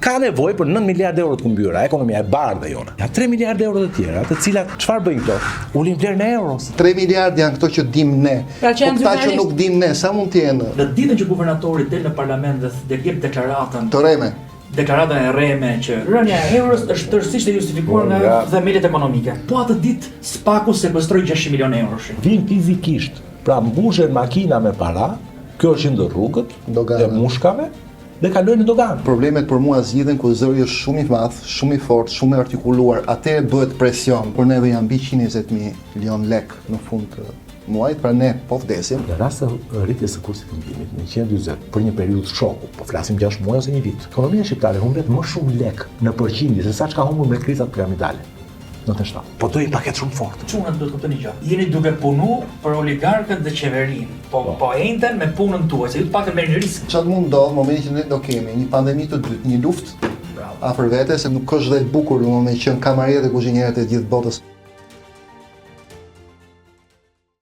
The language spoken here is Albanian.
ka nevojë për 9 miliardë euro të mbyra, ekonomia e bardhë jona. Ja 3 miliardë euro të tjera, të cilat çfarë bëjnë këto? Ulin vlerën e euros. 3 miliardë janë këto që dim ne. Pra që janë Po këta që nuk dim ne, sa mund të jenë? Në ditën që guvernatori del në parlament dhe jep deklaratën, deklaratën e rreme që rënja e euros është tërësisht e justifikuar nga themelet ekonomike. Po atë ditë Spaku sekuestroi 600 milionë eurosh. Vin fizikisht, pra mbushen makina me para, kjo është ndër rrugët e mushkave dhe kalojnë në dogan. Problemet për mua zgjidhen kur zëri është shumë i madh, shumë i fortë, shumë i artikuluar. Atëherë bëhet presion, por neve janë mbi 120.000 milion lek në fund të muajit, pra ne po vdesim. Në rast të rritjes së kursit të ndimit në 140 për një periudhë shoku, po flasim 6 muaj ose 1 vit. Ekonomia shqiptare humbet më shumë lek në përqindje se sa çka humbur me krizat piramidale. Po do një paketë shumë fort. Çunat duhet të kuptoni gjë. Jeni duke punu për oligarkët dhe qeverinë. Po enten me punën tuaj, se ju të paktën merrni risk. Çfarë mund ndodh në momentin që ne do kemi një pandemi të dytë, një luftë afër vetes, se nuk është dhe e bukur domethënë që janë kamarierët e kuzhinierët e gjithë botës.